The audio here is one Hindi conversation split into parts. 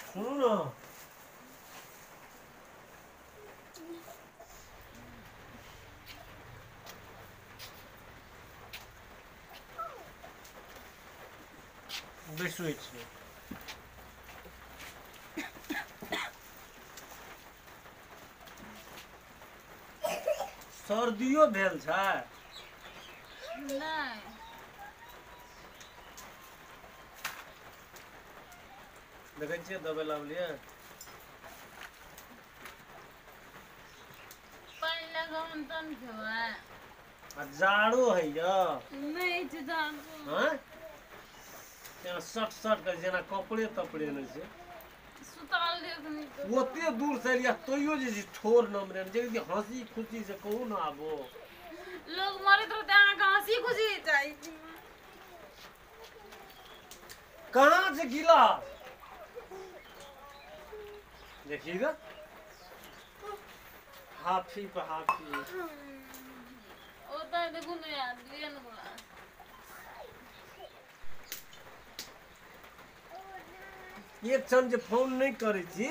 सुनो ना बैसो छी सर्दियो भेल छै नहीं देखै छियै दबाइ लावलियै पानी लगाउन त नि थियो आ जाड़ो है नहीं छै जान हाँ जेना सट सट कर जेना कपड़े तपड़े नै छै सुताल देखनी तो ओते दूर से एलिया तैयो जे ठोर नमरे जे हंसी खुशी से कहू ना आबो लोग मरे तो यहाँ का हंसी खुशी चाहिए कहाँ से गिलास देखिएगा हाथी पे हाथी होता है देखो ना यार लिए ना बोला एक क्षण जे फोन नहीं करे छी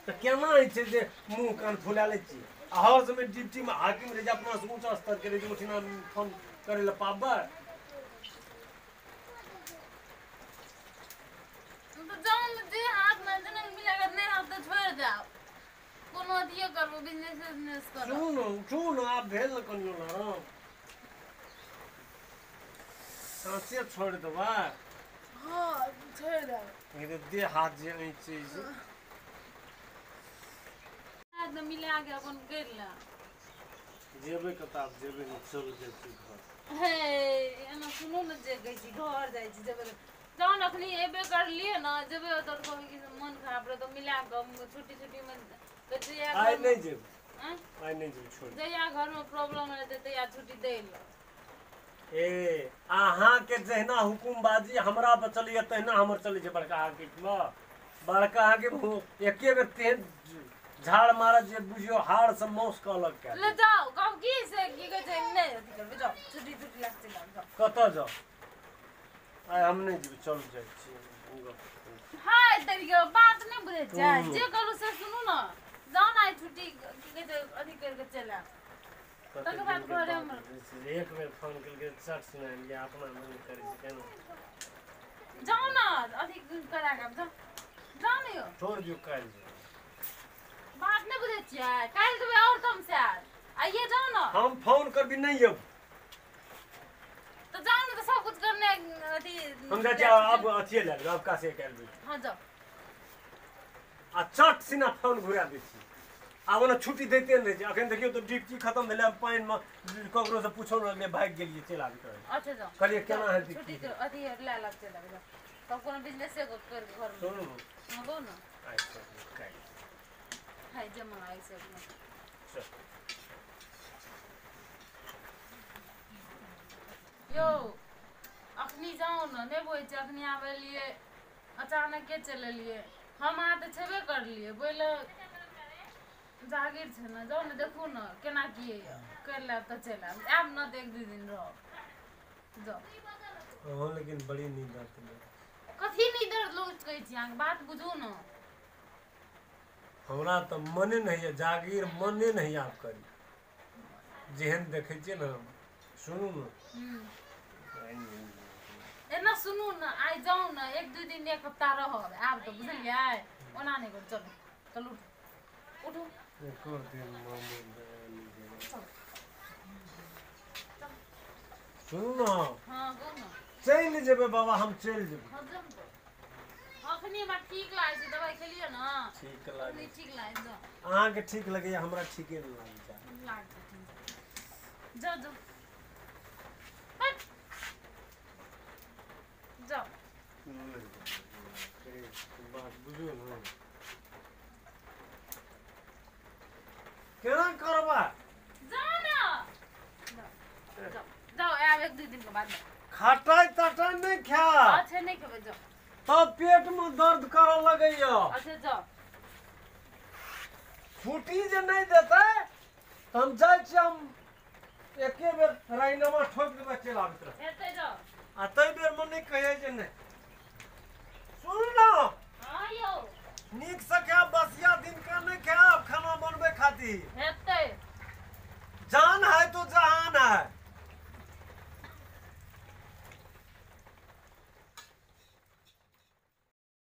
तो केना है छै जे मुंह कान फुला ले छी हर समय ड्यूटी में हाकिम रहे अपना से ऊंचा स्तर के रहे उठिना फोन करे ला पाबा तो जाओ जे हाथ में जने मिलेगा नहीं हाथ तो छोड़ जाओ कोनो अथियो करबो बिजनेस करो सुनो आप भेल न कनियो ना सांसे छोड़ देबा हां छोड़ दे ये दे हाथ जे ऐ चीज हाथ में मिला के अपन कर ला जेबे कताब जेबे न चल जाय छी घर हे एना सुनो न जे गई छी घर जाय छी जब जान अखनी एबे कर लिए ना जबे तो कोई के मन खराब रहे तो मिला के छुट्टी में कचिया आई नहीं जेब हैं आई नहीं जेब छोड़ जया घर में प्रॉब्लम रहते तो या छुट्टी दे लो ए अहाँ के जहिना हुकुमबाजी हमरा पर चलिए तहिना हमर चले छै बड़का हाकिम में बड़का हाकिम एके बेर तेज झाड़ मारत जे बुझियो हाड़ से मौस का अलग के ले जाओ काम की से की कहे छै नहीं अथी करबे जाओ छुट्टी लगते जाओ कत जाओ आइ हम नहीं जेब चल जाय छी हाय तरीके बात नहीं बुझे छै जे कहलु से सुनू ना जाओ ना छुट्टी की कहे छै अथी करके चला तक बात करे हम एक बेर फोन करके सट सुना लिया अपना मन करे छै केना जाओ ना अथी करा के जाओ जाओ नहीं छोड़ दियो काल बात नहीं बुझे छियै काल तो और तुम से आइए जाओ ना हम फोन करबी नहीं अब तो जाओ ना तो सब कुछ करने अथी हम जा अब अथी ले अब का से काल हां जाओ आ चट सिना फोन घुरा दै छी आब ना छुट्टी देते नहीं छै अखन देखियो तो ड्यूटी खत्म भेले पानी में ककरो से पूछो ना भाग गेलिए चल आबी करे अच्छा जाओ कहलिए केना है छुट्टी तो अथी ले लग चला जाओ तब कोनो बिजनेस से कर घर में सुनो हां गो ना अच्छा काल हाय जमा आई से चल यो अखनी जाओ ना नहीं बोल छै अखनी आवे लिए अचानक के चले लिए हम आ तो छेबे कर लिए बोले जागीर छै ना जाओ ना देखू ना केना किए कर ले तो चल आब ना तो एक दू दिन रहो जाओ हां लेकिन बड़ी नींद आती है कथी नींद लोग कहै छी अहाँ बात बुझू ना हमरा तो मने नहीं है जागीर मने नहीं आप करी जेहन देखे छिए ना सुनू ना एना सुनू ना आई जाओ ना एक दू दिन एक हफ्ता रहो आब तो बुझलिए ओना नहीं कर चलो चलो उठो कर दिन सुनू ना हां गो ना चल जेबे बाबा हम चल जेबे हजम तो अखनी हमरा ठीक लागे छै दवाई खेलियो ना ठीक लागे ठीक लागे जाओ अहाँ के ठीक लगे हमरा ठीके नहीं लागे जाओ जाओ जाओ बात बुझियो ना केना करबा जाओ ना जाओ जाओ आब एक दू दिन के बाद खटाई तटाई नहीं खा अच्छा नहीं खेबे जाओ तब पेट में दर्द करे लगे अच्छा जाओ छुट्टी जे नहीं देते तो हम जाए छी हम एके बेर राइनमा ठोक देबे चल आबत रह एते जाओ आ तई बेर मन नहीं कहे जे नहीं सुन ना हां यो नीक खाती हेतै जान है तो जहान है।